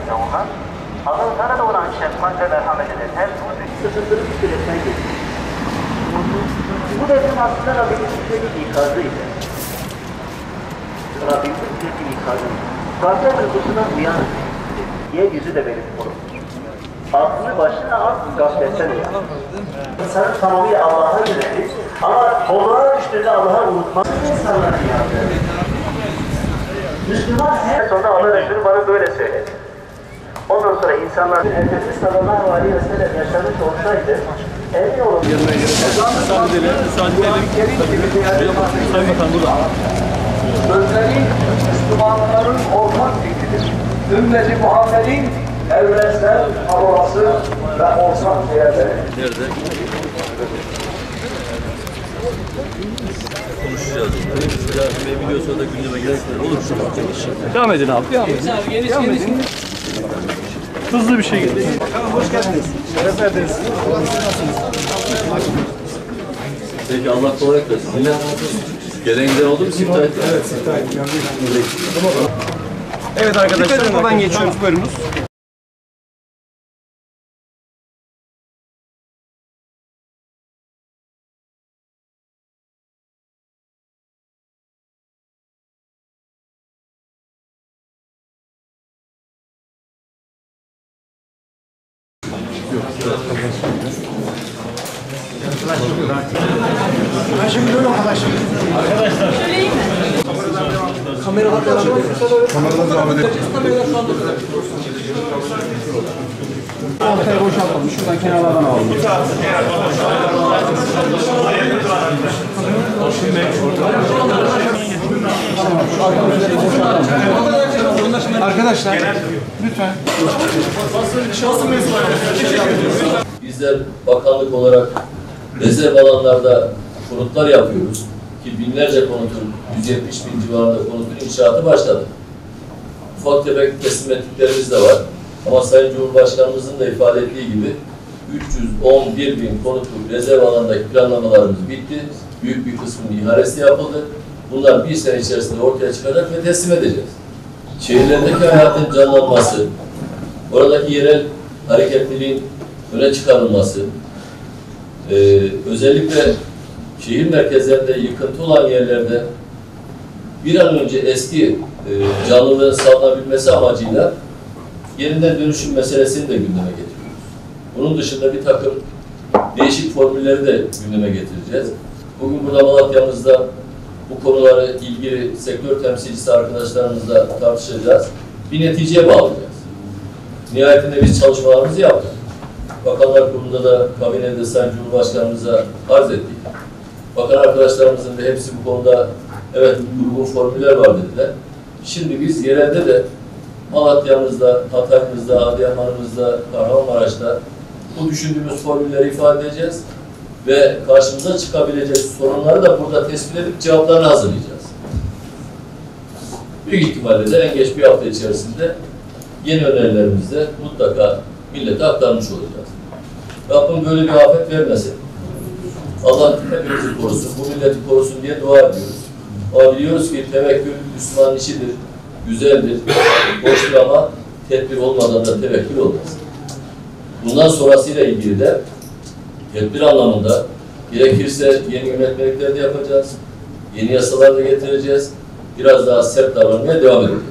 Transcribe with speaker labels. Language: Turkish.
Speaker 1: Savunma, Allah'tan da olan şefkat ve merhamet eder. Hem bu sıkıntılı bir süreçten geçti. Bu da bizim aslında Rabbimizin bir ikazıydı. Rabbimizin bir ikazıydı. Gaflet uykusundan uyan, yeryüzü de benim kolum. Aklını başına al, gafletten uyan. İnsanın tamamıyla Allah'a yönelir ama kollara düştüğünde Allah'a unutmaz. İnsanların yanında. Müslüman her sonra Allah Resulü bana böyle söyledi. Ondan sonra insanlar Efendimiz sallallahu aleyhi ve sellem yaşamış olsaydı emin olun.
Speaker 2: Müsaade edelim. Sayın Bakan burada.
Speaker 3: Sözleri Müslümanların ortak fikridir. Ümmeti Muhammed'in evrensel havası ve ortak değerleri.
Speaker 2: Nerede? Konuşacağız. Ve video sonra da gündeme gelsin. Olur mu? Devam edin abi. Devam edin. Hızlı bir şey gelin.
Speaker 4: Bakalım hoş geldiniz. Şeref verdiniz.
Speaker 2: Peki Allah kolaylık versin. Yine gelenekler oldu mu siftah ettik?
Speaker 4: Evet, siftah ettik. Evet arkadaşlar, buradan geçiyoruz. Buyurunuz. Ben şimdi böyle arkadaşlar. Söyleyeyim mi? Kameralar devam edelim. Kameralar devam edelim. Ortaya boşaltalım. Şuradan kenarlardan alalım. Arkadaşlar lütfen.
Speaker 2: Bizler bakanlık olarak rezerv alanlarda konutlar yapıyoruz ki binlerce konutun 170 bin civarında konutun inşaatı başladı. Ufak tefek teslim ettiklerimiz de var. Ama Sayın Cumhurbaşkanımızın da ifade ettiği gibi 311 bin konutluk rezerv alandaki planlamalarımız bitti. Büyük bir kısmının ihalesi yapıldı. Bunlar bir sene içerisinde ortaya çıkacak ve teslim edeceğiz. Şehirlerdeki hayatın canlanması, oradaki yerel hareketliliğin öne çıkarılması, özellikle şehir merkezlerinde yıkıntı olan yerlerde bir an önce eski canlılığın sağlanabilmesi amacıyla yeniden dönüşüm meselesini de gündeme getiriyoruz. Bunun dışında bir takım değişik formülleri de gündeme getireceğiz. Bugün burada Malatya'mızda bu konuları ilgili sektör temsilcisi arkadaşlarımızla tartışacağız. Bir neticeye bağlayacağız. Nihayetinde biz çalışmalarımızı yaptık. Bakanlar Kurulu'nda da kabinede Sayın Cumhurbaşkanımıza arz ettik. Bakan arkadaşlarımızın da hepsi bu konuda evet uygun formüller var dediler. Şimdi biz yerelde de Malatya'mızda, Hatay'ımızda, Adıyaman'ımızda, Kahramanmaraş'ta bu düşündüğümüz formülleri ifade edeceğiz ve karşımıza çıkabilecek sorunları da burada tespit edip cevaplarını hazırlayacağız. Büyük ihtimalle de en geç bir hafta içerisinde yeni önerilerimizde mutlaka millete aktarmış olacağız. Rabbim böyle bir afet vermesin. Allah hepimizi korusun, bu milleti korusun diye dua ediyoruz. Ama biliyoruz ki tevekkül Müslümanın işidir, güzeldir, hoştur ama tedbir olmadan da tevekkül olmaz. Bundan sonrasıyla ilgili de tedbir anlamında gerekirse yeni yönetmelikler de yapacağız, yeni yasalar da getireceğiz, biraz daha sert davranmaya devam edeceğiz.